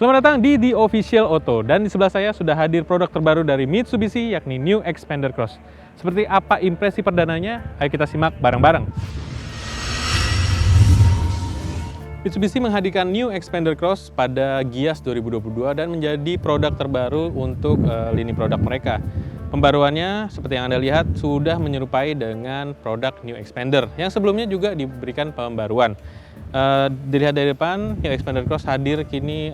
Selamat datang di The Official Auto, dan di sebelah saya sudah hadir produk terbaru dari Mitsubishi, yakni New Xpander Cross. Seperti apa impresi perdananya? Ayo kita simak bareng-bareng. Mitsubishi menghadirkan New Xpander Cross pada Gias 2022 dan menjadi produk terbaru untuk lini produk mereka. Pembaruannya, seperti yang Anda lihat, sudah menyerupai dengan produk New Xpander yang sebelumnya juga diberikan pembaruan. Dilihat dari depan, New Xpander Cross hadir kini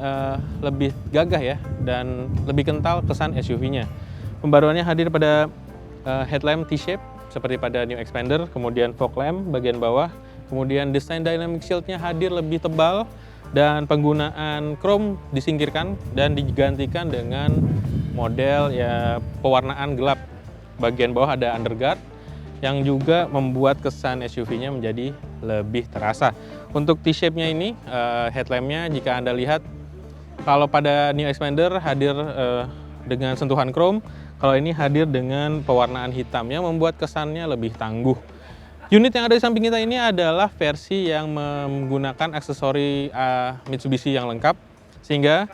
lebih gagah ya, dan lebih kental kesan SUV-nya. Pembaruannya hadir pada headlamp T-shape seperti pada New Xpander, kemudian fog lamp bagian bawah, kemudian desain dynamic shield-nya hadir lebih tebal, dan penggunaan chrome disingkirkan dan digantikan dengan model ya pewarnaan gelap. Bagian bawah ada underguard yang juga membuat kesan SUV-nya menjadi lebih terasa. Untuk T-shape-nya ini, headlamp-nya jika Anda lihat, kalau pada New Xpander hadir dengan sentuhan chrome, kalau ini hadir dengan pewarnaan hitam yang membuat kesannya lebih tangguh. Unit yang ada di samping kita ini adalah versi yang menggunakan aksesori Mitsubishi yang lengkap, sehingga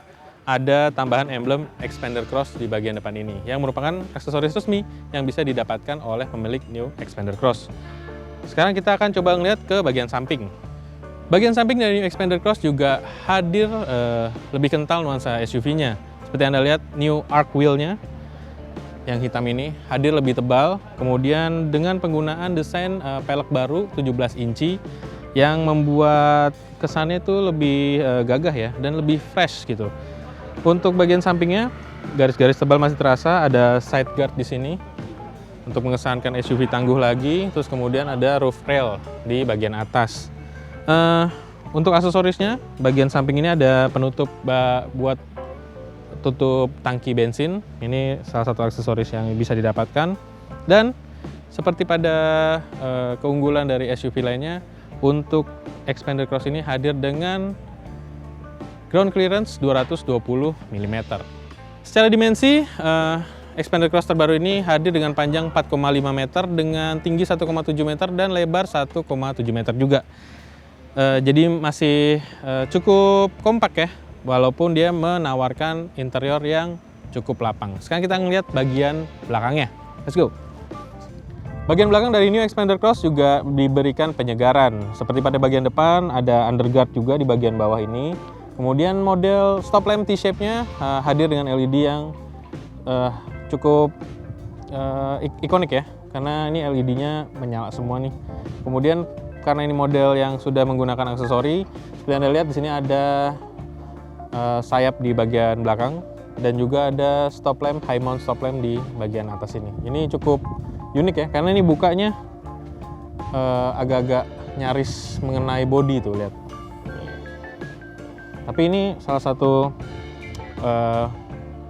ada tambahan emblem Xpander Cross di bagian depan ini, yang merupakan aksesoris resmi yang bisa didapatkan oleh pemilik New Xpander Cross. Sekarang kita akan coba ngeliat ke bagian samping. Bagian samping dari New Xpander Cross juga hadir lebih kental nuansa SUV-nya. Seperti Anda lihat, New Arc Wheel-nya yang hitam ini hadir lebih tebal, kemudian dengan penggunaan desain pelek baru 17 inci yang membuat kesannya itu lebih gagah ya, dan lebih fresh gitu. Untuk bagian sampingnya, garis-garis tebal masih terasa, ada side guard di sini untuk mengesankan SUV tangguh lagi. Terus kemudian ada roof rail di bagian atas. Untuk aksesorisnya, bagian samping ini ada penutup buat tutup tangki bensin. Ini salah satu aksesoris yang bisa didapatkan. Dan seperti pada keunggulan dari SUV lainnya, untuk Xpander Cross ini hadir dengan ground clearance 220 mm. Secara dimensi, Xpander Cross terbaru ini hadir dengan panjang 4,5 meter dengan tinggi 1,7 meter dan lebar 1,7 meter juga. Jadi masih cukup kompak ya, walaupun dia menawarkan interior yang cukup lapang. Sekarang kita ngeliat bagian belakangnya. Let's go! Bagian belakang dari New Xpander Cross juga diberikan penyegaran. Seperti pada bagian depan, ada underguard juga di bagian bawah ini. Kemudian model stop lamp T-shape-nya hadir dengan LED yang cukup ikonik ya, karena ini LED-nya menyala semua nih. Kemudian karena ini model yang sudah menggunakan aksesori, seperti Anda lihat di sini ada sayap di bagian belakang, dan juga ada stop lamp, high mount stop lamp di bagian atas ini. Ini cukup unik ya, karena ini bukanya agak-agak nyaris mengenai bodi tuh, lihat. Tapi ini salah satu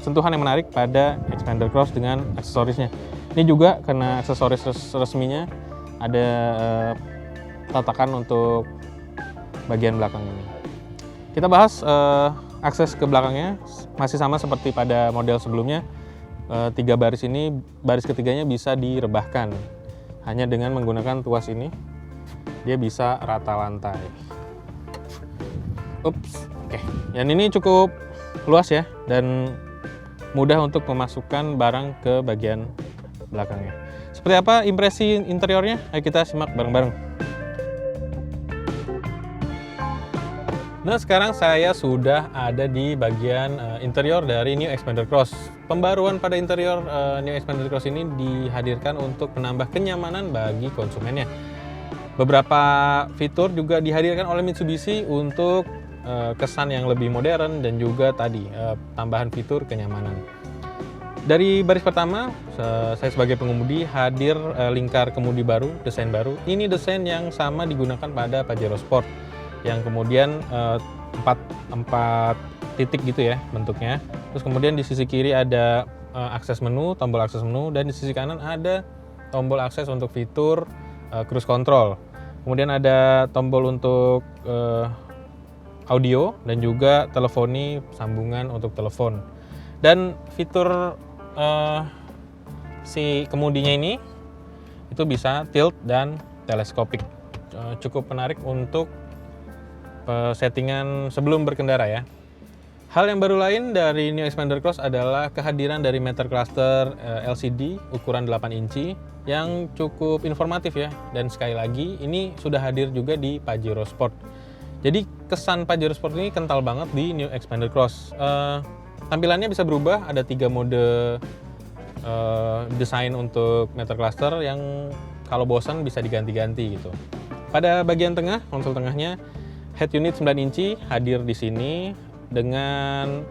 sentuhan yang menarik pada Xpander Cross dengan aksesorisnya. Ini juga karena aksesoris resminya ada tatakan untuk bagian belakang ini. Kita bahas akses ke belakangnya, masih sama seperti pada model sebelumnya. 3 baris ini, baris ketiganya bisa direbahkan. Hanya dengan menggunakan tuas ini, dia bisa rata lantai. Ups. Oke, dan ini cukup luas ya, dan mudah untuk memasukkan barang ke bagian belakangnya. Seperti apa impresi interiornya? Ayo kita simak bareng-bareng. Nah, sekarang saya sudah ada di bagian interior dari New Xpander Cross. Pembaruan pada interior New Xpander Cross ini dihadirkan untuk menambah kenyamanan bagi konsumennya. Beberapa fitur juga dihadirkan oleh Mitsubishi untuk kesan yang lebih modern, dan juga tadi tambahan fitur kenyamanan. Dari baris pertama, saya sebagai pengemudi hadir lingkar kemudi baru, desain baru. Ini desain yang sama digunakan pada Pajero Sport, yang kemudian 4 titik gitu ya bentuknya. Terus kemudian di sisi kiri ada akses menu, tombol akses menu, dan di sisi kanan ada tombol akses untuk fitur cruise control. Kemudian ada tombol untuk audio, dan juga teleponi sambungan untuk telepon. Dan fitur si kemudinya ini itu bisa tilt dan teleskopik. Cukup menarik untuk settingan sebelum berkendara ya. Hal yang baru lain dari New Xpander Cross adalah kehadiran dari meter cluster LCD ukuran 8 inci yang cukup informatif ya. Dan sekali lagi ini sudah hadir juga di Pajero Sport. Jadi kesan Pajero Sport ini kental banget di New Xpander Cross. Tampilannya bisa berubah, ada 3 mode desain untuk meter cluster yang kalau bosan bisa diganti-ganti gitu. Pada bagian tengah, konsol tengahnya head unit 9 inci hadir di sini dengan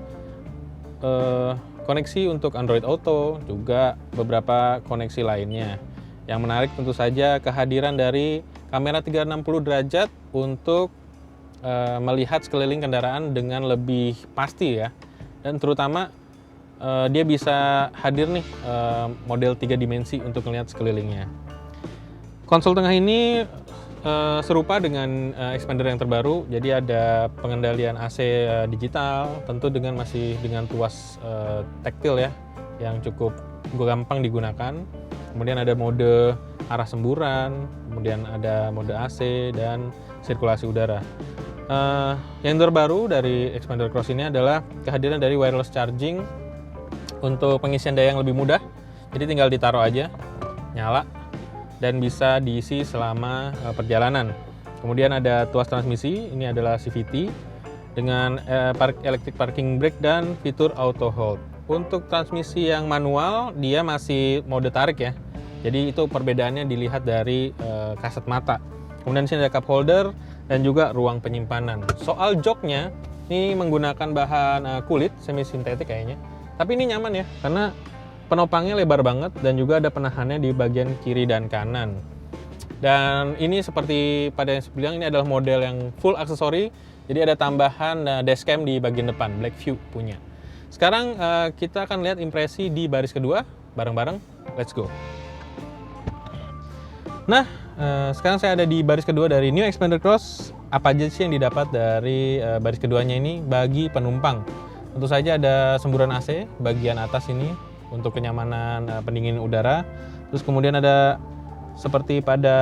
koneksi untuk Android Auto, juga beberapa koneksi lainnya. Yang menarik tentu saja kehadiran dari kamera 360 derajat untuk melihat sekeliling kendaraan dengan lebih pasti ya. Dan terutama dia bisa hadir nih model 3 dimensi untuk melihat sekelilingnya. Konsol tengah ini serupa dengan Xpander yang terbaru, jadi ada pengendalian AC digital, tentu masih dengan tuas taktil ya, yang cukup gampang digunakan. Kemudian ada mode arah semburan, kemudian ada mode AC dan sirkulasi udara. Yang terbaru dari Xpander Cross ini adalah kehadiran dari wireless charging untuk pengisian daya yang lebih mudah, jadi tinggal ditaruh aja, nyala, dan bisa diisi selama perjalanan. Kemudian ada tuas transmisi, ini adalah CVT dengan electric parking brake dan fitur auto hold. Untuk transmisi yang manual dia masih mode tarik ya. Jadi itu perbedaannya dilihat dari kasat mata. Kemudian di sini ada cup holder dan juga ruang penyimpanan. Soal joknya, ini menggunakan bahan kulit semi sintetik kayaknya. Tapi ini nyaman ya, karena penopangnya lebar banget dan juga ada penahannya di bagian kiri dan kanan. Dan ini seperti pada yang sebelumnya, ini adalah model yang full aksesori. Jadi ada tambahan dashcam di bagian depan, Black View punya. Sekarang kita akan lihat impresi di baris kedua bareng-bareng. Let's go. Nah, sekarang saya ada di baris kedua dari New Xpander Cross. Apa aja sih yang didapat dari baris keduanya ini bagi penumpang? Tentu saja ada semburan AC bagian atas ini untuk kenyamanan pendingin udara. Terus kemudian ada seperti pada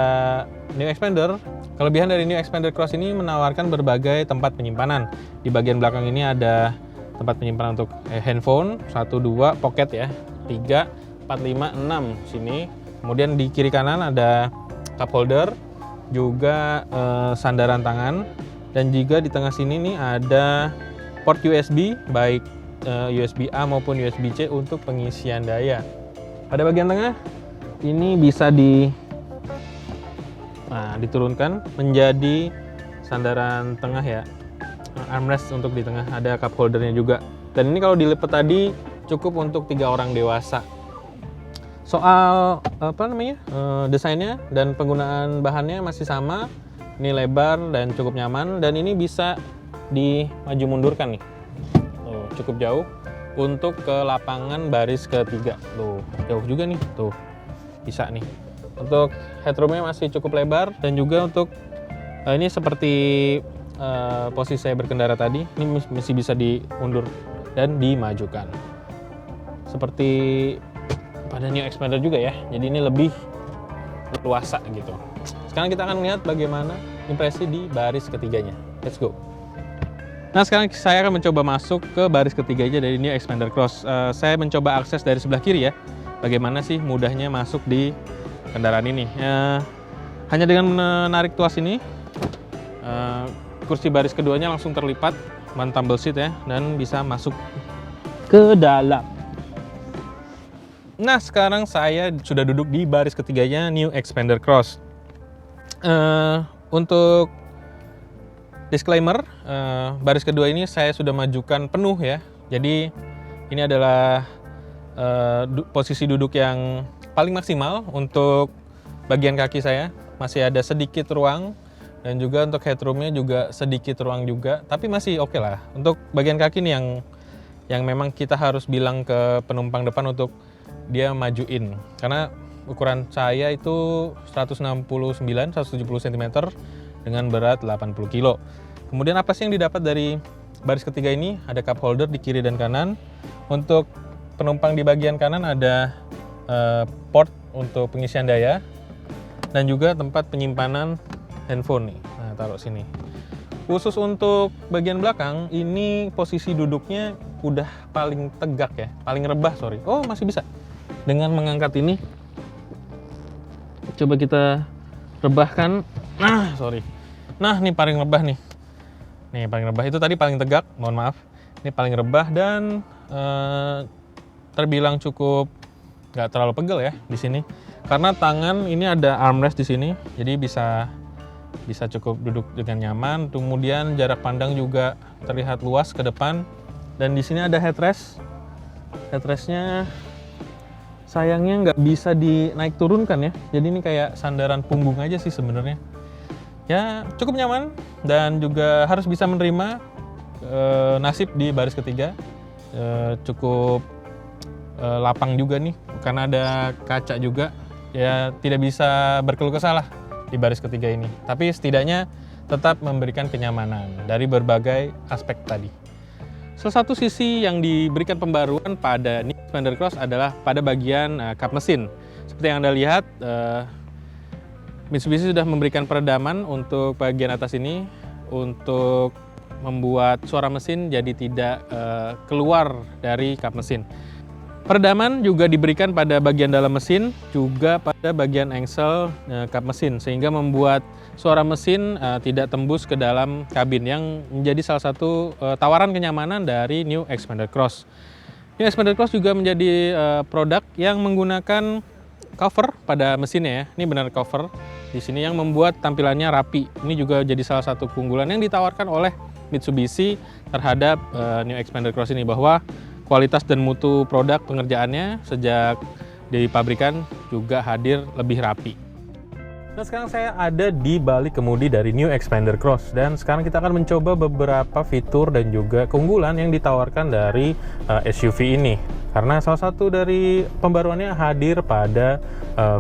New Xpander, kelebihan dari New Xpander Cross ini menawarkan berbagai tempat penyimpanan. Di bagian belakang ini ada tempat penyimpanan untuk handphone, 1, 2, pocket ya, 3, 4, 5, 6 sini. Kemudian di kiri kanan ada cup holder, juga sandaran tangan, dan juga di tengah sini nih ada port USB, baik USB A maupun USB C untuk pengisian daya. Pada bagian tengah ini bisa diturunkan menjadi sandaran tengah ya, armrest untuk di tengah, ada cup holdernya juga. Dan ini kalau dilipat tadi cukup untuk 3 orang dewasa. Soal desainnya dan penggunaan bahannya masih sama. Ini lebar dan cukup nyaman, dan ini bisa dimaju mundurkan nih. Cukup jauh untuk ke lapangan baris ketiga. Tuh, jauh juga nih. Tuh, bisa nih. Untuk headroomnya masih cukup lebar, dan juga untuk ini seperti posisi saya berkendara tadi, ini masih bisa diundur dan dimajukan. Seperti pada New Xpander juga ya. Jadi ini lebih luasa gitu. Sekarang kita akan lihat bagaimana impresi di baris ketiganya. Let's go. Nah, sekarang saya akan mencoba masuk ke baris ketiganya dari New Xpander Cross. Saya mencoba akses dari sebelah kiri ya. Bagaimana sih mudahnya masuk di kendaraan ini? Hanya dengan menarik tuas ini, kursi baris keduanya langsung terlipat, ban tumble seat ya, dan bisa masuk ke dalam. Nah, sekarang saya sudah duduk di baris ketiganya New Xpander Cross. Untuk disclaimer, baris kedua ini saya sudah majukan penuh ya. Jadi ini adalah posisi duduk yang paling maksimal untuk bagian kaki saya. Masih ada sedikit ruang, dan juga untuk headroomnya juga sedikit ruang juga. Tapi masih oke lah. Untuk bagian kaki nih yang memang kita harus bilang ke penumpang depan untuk dia majuin. Karena ukuran saya itu 169-170 cm dengan berat 80 kg. Kemudian apa sih yang didapat dari baris ketiga ini? Ada cup holder di kiri dan kanan. Untuk penumpang di bagian kanan ada port untuk pengisian daya, dan juga tempat penyimpanan handphone nih. Nah, taruh sini. Khusus untuk bagian belakang, ini posisi duduknya udah paling tegak ya, paling rebah, sorry. Oh, masih bisa. Dengan mengangkat ini, coba kita rebahkan. Nah, sorry. Nah, ini paling rebah nih. Nih, paling rebah. Itu tadi paling tegak, mohon maaf. Ini paling rebah dan terbilang cukup nggak terlalu pegel ya di sini. Karena tangan ini ada armrest di sini, jadi bisa cukup duduk dengan nyaman. Kemudian jarak pandang juga terlihat luas ke depan. Dan di sini ada headrest. Headrestnya sayangnya nggak bisa dinaik turunkan ya. Jadi ini kayak sandaran punggung aja sih sebenarnya. Ya cukup nyaman dan juga harus bisa menerima nasib di baris ketiga. Cukup lapang juga nih karena ada kaca juga. Ya tidak bisa berkeluh kesah lah di baris ketiga ini, tapi setidaknya tetap memberikan kenyamanan dari berbagai aspek tadi. Salah satu sisi yang diberikan pembaruan pada New Xpander Cross adalah pada bagian kap mesin. Seperti yang Anda lihat, Mitsubishi sudah memberikan peredaman untuk bagian atas ini untuk membuat suara mesin jadi tidak keluar dari kap mesin. Peredaman juga diberikan pada bagian dalam mesin, juga pada bagian engsel kap mesin, sehingga membuat suara mesin tidak tembus ke dalam kabin, yang menjadi salah satu tawaran kenyamanan dari New Xpander Cross. New Xpander Cross juga menjadi produk yang menggunakan cover pada mesinnya ya. Ini benar cover di sini yang membuat tampilannya rapi. Ini juga jadi salah satu keunggulan yang ditawarkan oleh Mitsubishi terhadap New Xpander Cross ini, bahwa kualitas dan mutu produk pengerjaannya sejak dipabrikan juga hadir lebih rapi. Nah, sekarang saya ada di balik kemudi dari New Xpander Cross, dan sekarang kita akan mencoba beberapa fitur dan juga keunggulan yang ditawarkan dari SUV ini. Karena salah satu dari pembaruannya hadir pada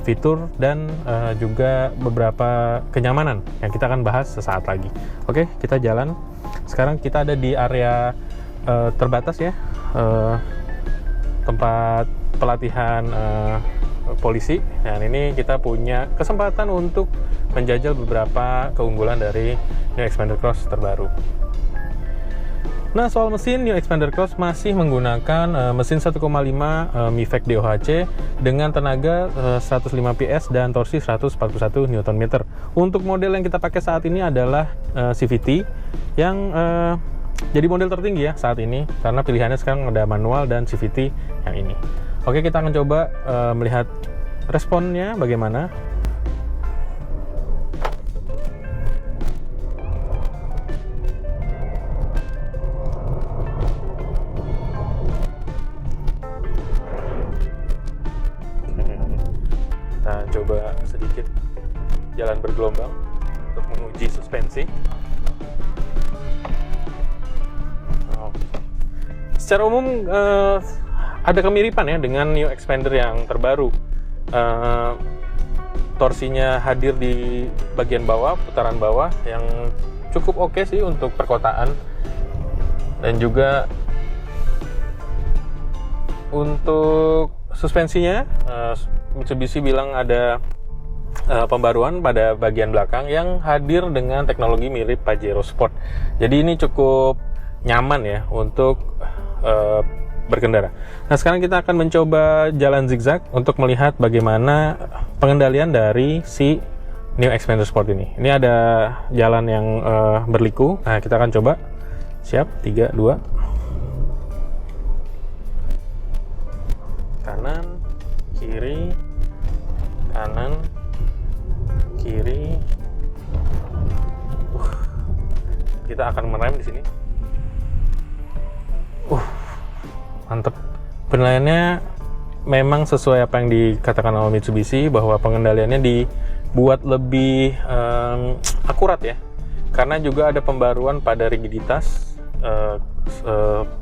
fitur dan juga beberapa kenyamanan yang kita akan bahas sesaat lagi. Oke, kita jalan. Sekarang kita ada di area terbatas ya, tempat pelatihan polisi. Dan ini kita punya kesempatan untuk menjajal beberapa keunggulan dari New Xpander Cross terbaru. Nah, soal mesin, New Xpander Cross masih menggunakan mesin 1,5 Mivec DOHC dengan tenaga 105 PS dan torsi 141 Nm. Untuk model yang kita pakai saat ini adalah CVT yang jadi model tertinggi ya saat ini, karena pilihannya sekarang ada manual dan CVT yang ini. Oke, kita akan coba melihat responnya bagaimana. Kita coba sedikit jalan bergelombang untuk menguji suspensi. Secara umum ada kemiripan ya dengan New Xpander yang terbaru. Torsinya hadir di bagian bawah, putaran bawah yang cukup oke sih untuk perkotaan. Dan juga untuk suspensinya, Mitsubishi bilang ada pembaruan pada bagian belakang yang hadir dengan teknologi mirip Pajero Sport. Jadi ini cukup nyaman ya untuk berkendara. Nah, sekarang kita akan mencoba jalan zigzag untuk melihat bagaimana pengendalian dari si New Xpander Sport ini. Ini ada jalan yang berliku. Nah, kita akan coba. Siap, 3, 2. Kanan, kiri, kanan, kiri. Kita akan merem di sini. Mantep. Penilaiannya memang sesuai apa yang dikatakan oleh Mitsubishi, bahwa pengendaliannya dibuat lebih akurat ya, karena juga ada pembaruan pada rigiditas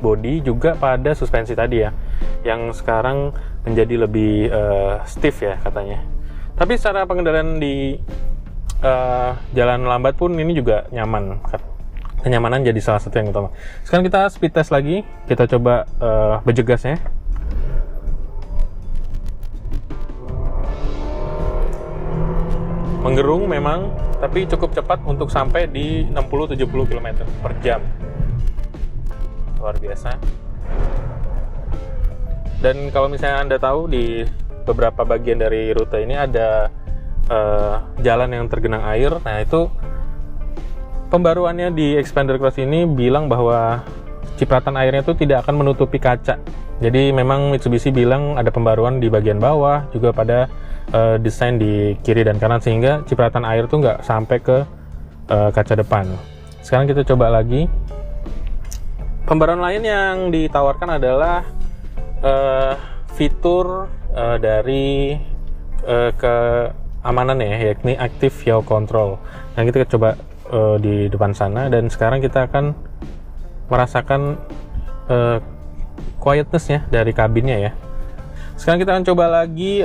bodi, juga pada suspensi tadi ya, yang sekarang menjadi lebih stiff ya katanya. Tapi secara pengendalian di jalan lambat pun ini juga nyaman. Kenyamanan jadi salah satu yang utama. Sekarang kita speed test lagi. Kita coba bergegasnya. Menggerung memang, tapi cukup cepat untuk sampai di 60-70 km per jam. Luar biasa. Dan kalau misalnya Anda tahu, di beberapa bagian dari rute ini ada jalan yang tergenang air. Nah, itu pembaruannya di Xpander Cross ini bilang bahwa cipratan airnya itu tidak akan menutupi kaca. Jadi memang Mitsubishi bilang ada pembaruan di bagian bawah, juga pada desain di kiri dan kanan, sehingga cipratan air tuh nggak sampai ke kaca depan. Sekarang kita coba lagi. Pembaruan lain yang ditawarkan adalah fitur dari keamanan ya, yakni Active Yaw Control. Nah, kita coba di depan sana, dan sekarang kita akan merasakan quietness-nya dari kabinnya ya. Sekarang kita akan coba lagi.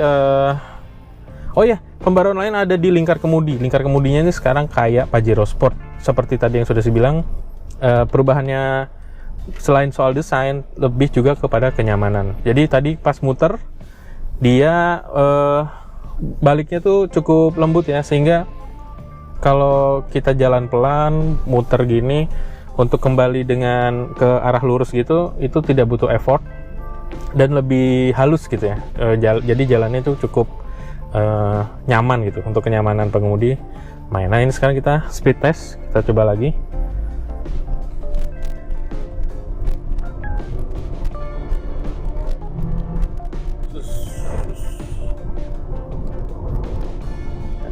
Oh ya, pembaruan lain ada di lingkar kemudi. Lingkar kemudinya ini sekarang kayak Pajero Sport. Seperti tadi yang sudah saya bilang, perubahannya selain soal desain, lebih juga kepada kenyamanan. Jadi tadi pas muter, dia baliknya tuh cukup lembut ya, sehingga kalau kita jalan pelan, muter gini, untuk kembali dengan ke arah lurus gitu, itu tidak butuh effort dan lebih halus gitu ya. Jadi jalannya itu cukup nyaman gitu, untuk kenyamanan pengemudi. Nah, ini sekarang kita speed test, kita coba lagi.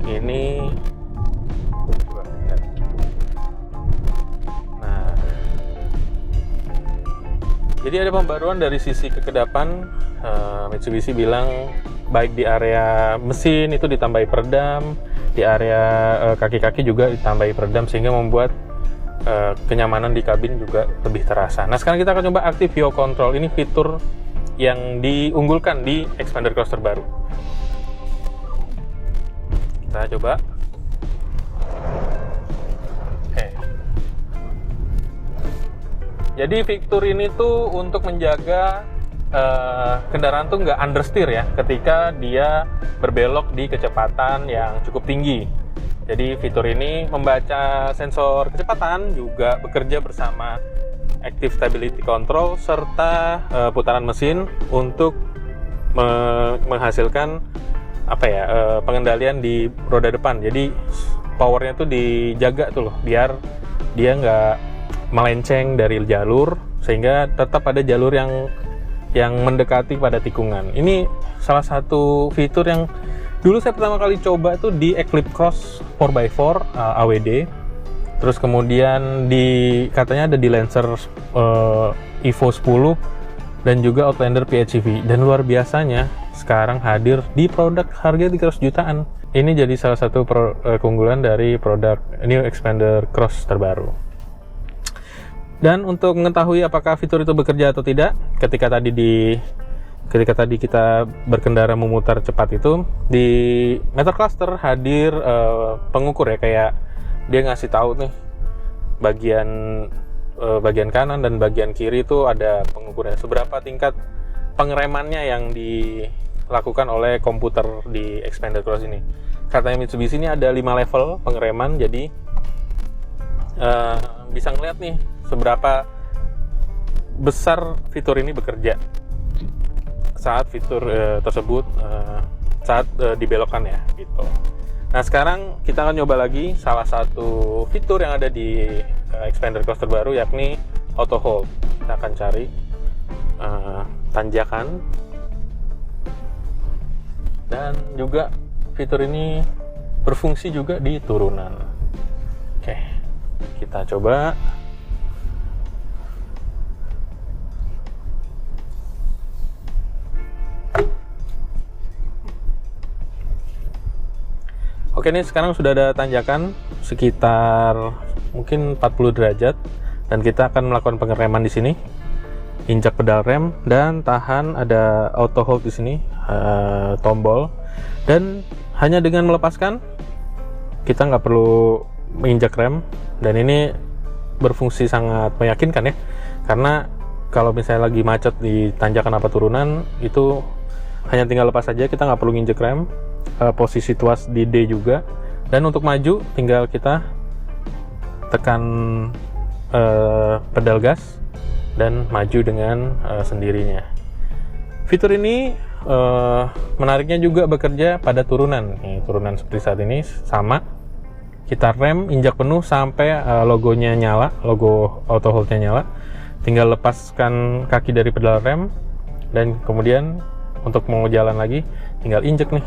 Ini jadi ada pembaruan dari sisi kekedapan. Mitsubishi bilang baik di area mesin itu ditambahi peredam, di area kaki-kaki juga ditambahi peredam, sehingga membuat kenyamanan di kabin juga lebih terasa. Nah, sekarang kita akan coba Active Yaw Control. Ini fitur yang diunggulkan di Xpander Cross terbaru. Kita coba. Jadi fitur ini tuh untuk menjaga kendaraan tuh nggak understeer ya, ketika dia berbelok di kecepatan yang cukup tinggi. Jadi fitur ini membaca sensor kecepatan, juga bekerja bersama Active Stability Control serta putaran mesin untuk menghasilkan pengendalian di roda depan. Jadi powernya tuh dijaga tuh loh, biar dia nggak melenceng dari jalur, sehingga tetap ada jalur yang mendekati pada tikungan. Ini salah satu fitur yang dulu saya pertama kali coba tuh di Eclipse Cross 4x4 AWD. Terus kemudian katanya ada di Lancer Evo 10 dan juga Outlander PHEV. Dan luar biasanya sekarang hadir di produk harga 300 jutaan. Ini jadi salah satu keunggulan dari produk New Xpander Cross terbaru. Dan untuk mengetahui apakah fitur itu bekerja atau tidak, ketika tadi kita berkendara memutar cepat itu, di meter cluster hadir pengukur ya, kayak dia ngasih tahu nih bagian kanan dan bagian kiri itu ada pengukurnya, seberapa tingkat pengeremannya yang dilakukan oleh komputer di Xpander Cross ini. Katanya Mitsubishi ini ada 5 level pengereman, jadi bisa ngeliat nih seberapa besar fitur ini bekerja saat fitur tersebut saat dibelokkan ya gitu. Nah, sekarang kita akan nyoba lagi salah satu fitur yang ada di Xpander Cross terbaru, yakni Auto Hold. Kita akan cari tanjakan, dan juga fitur ini berfungsi juga di turunan. Oke, kita coba. Oke, ini sekarang sudah ada tanjakan sekitar mungkin 40 derajat, dan kita akan melakukan pengereman di sini. Injak pedal rem dan tahan, ada auto hold di sini, tombol, dan hanya dengan melepaskan kita nggak perlu menginjak rem, dan ini berfungsi sangat meyakinkan ya, karena kalau misalnya lagi macet di tanjakan apa turunan itu hanya tinggal lepas saja, kita nggak perlu nginjek rem. Posisi tuas di D juga Dan untuk maju tinggal kita tekan pedal gas dan maju dengan sendirinya. Fitur ini menariknya juga bekerja pada turunan. Turunan seperti saat ini sama. Kita rem, injak penuh sampai logonya nyala, logo auto hold-nya nyala. Tinggal lepaskan kaki dari pedal rem, dan kemudian untuk mau jalan lagi tinggal injek nih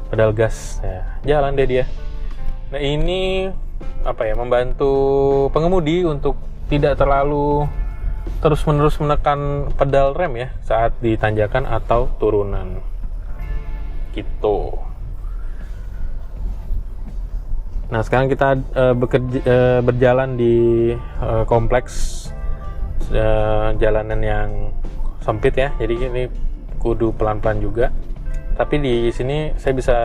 pedal gas. Ya, jalan deh dia. Nah, ini membantu pengemudi untuk tidak terlalu terus-menerus menekan pedal rem ya saat di tanjakan atau turunan. Gitu. Nah, sekarang kita berjalan di kompleks jalanan yang sempit ya. Jadi ini kudu pelan-pelan juga. Tapi di sini saya bisa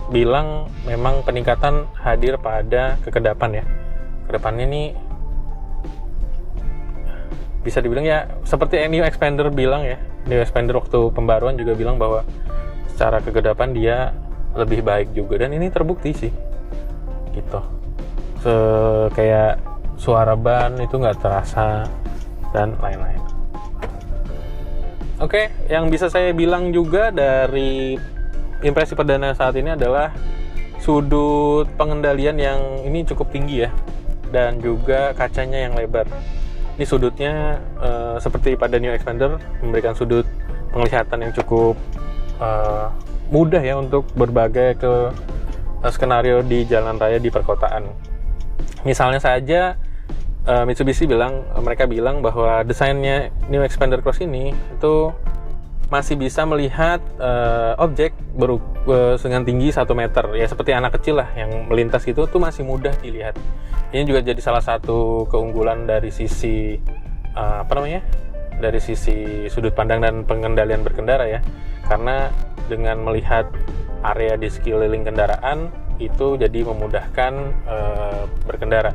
bilang memang peningkatan hadir pada kekedapan ya. Kedepannya ini bisa dibilang ya seperti New Xpander bilang ya. New Xpander waktu pembaruan juga bilang bahwa secara kekedapan dia lebih baik juga, dan ini terbukti sih. Gitu. Kayak suara ban itu nggak terasa dan lain-lain. Oke, yang bisa saya bilang juga dari impresi perdana saat ini adalah sudut pengendalian yang ini cukup tinggi ya, dan juga kacanya yang lebar. Ini sudutnya seperti pada New Xpander memberikan sudut penglihatan yang cukup mudah ya untuk berbagai skenario di jalan raya di perkotaan. Misalnya saja Mitsubishi mereka bilang bahwa desainnya New Xpander Cross ini itu masih bisa melihat objek dengan tinggi 1 meter ya, seperti anak kecil lah yang melintas gitu, tuh masih mudah dilihat. Ini juga jadi salah satu keunggulan dari sisi dari sisi sudut pandang dan pengendalian berkendara ya, karena dengan melihat area di sekeliling kendaraan itu jadi memudahkan berkendara.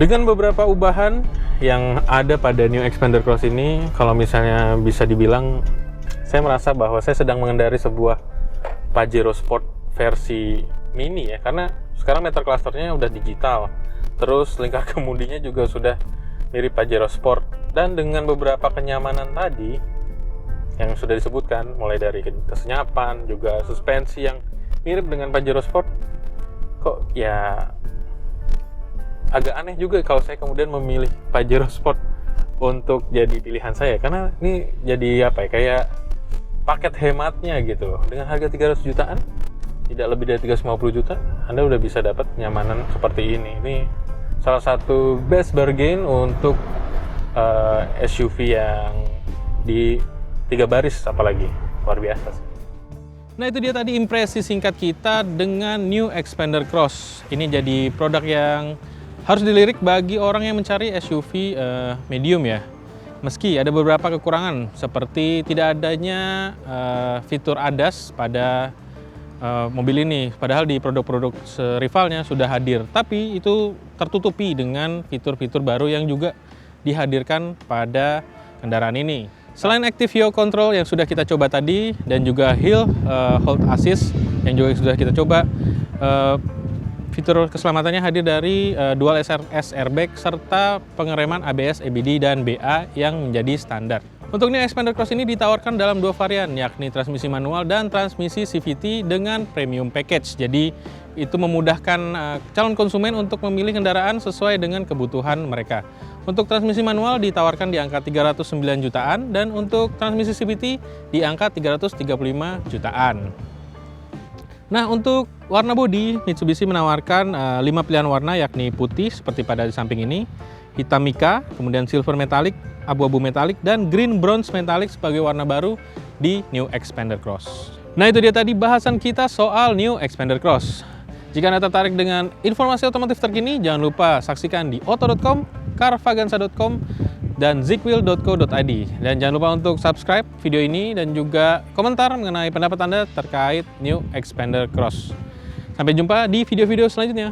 Dengan beberapa ubahan yang ada pada New Xpander Cross ini, kalau misalnya bisa dibilang, saya merasa bahwa saya sedang mengendarai sebuah Pajero Sport versi mini ya, karena sekarang meter clusternya udah digital, terus lingkar kemudinya juga sudah mirip Pajero Sport, dan dengan beberapa kenyamanan tadi yang sudah disebutkan, mulai dari kesenyapan, juga suspensi yang mirip dengan Pajero Sport, kok ya agak aneh juga kalau saya kemudian memilih Pajero Sport untuk jadi pilihan saya, karena ini jadi kayak paket hematnya gitu loh. Dengan harga 300 jutaan, tidak lebih dari 350 juta, Anda udah bisa dapat kenyamanan seperti ini. Ini salah satu best bargain untuk SUV yang di 3 baris, apalagi luar biasa sih. Nah, itu dia tadi impresi singkat kita dengan New Xpander Cross. Ini jadi produk yang harus dilirik bagi orang yang mencari SUV medium ya. Meski ada beberapa kekurangan seperti tidak adanya fitur ADAS pada mobil ini, padahal di produk-produk rivalnya sudah hadir. Tapi itu tertutupi dengan fitur-fitur baru yang juga dihadirkan pada kendaraan ini. Selain Active Yaw Control yang sudah kita coba tadi, dan juga Hill Hold Assist yang juga sudah kita coba, fitur keselamatannya hadir dari dual SRS airbag serta pengereman ABS, EBD, dan BA yang menjadi standar. Untuk New Xpander Cross ini ditawarkan dalam 2 varian, yakni transmisi manual dan transmisi CVT dengan premium package. Jadi itu memudahkan calon konsumen untuk memilih kendaraan sesuai dengan kebutuhan mereka. Untuk transmisi manual ditawarkan di angka 309 jutaan, dan untuk transmisi CVT di angka 335 jutaan. Nah, untuk warna bodi, Mitsubishi menawarkan 5 pilihan warna, yakni putih seperti pada di samping ini, hitam mika, kemudian silver metallic, abu-abu metallic, dan green bronze metallic sebagai warna baru di New Xpander Cross. Nah, itu dia tadi bahasan kita soal New Xpander Cross. Jika Anda tertarik dengan informasi otomotif terkini, jangan lupa saksikan di auto.com, carvaganza.com, dan zigwheel.co.id. Dan jangan lupa untuk subscribe video ini dan juga komentar mengenai pendapat Anda terkait New Xpander Cross. Sampai jumpa di video-video selanjutnya.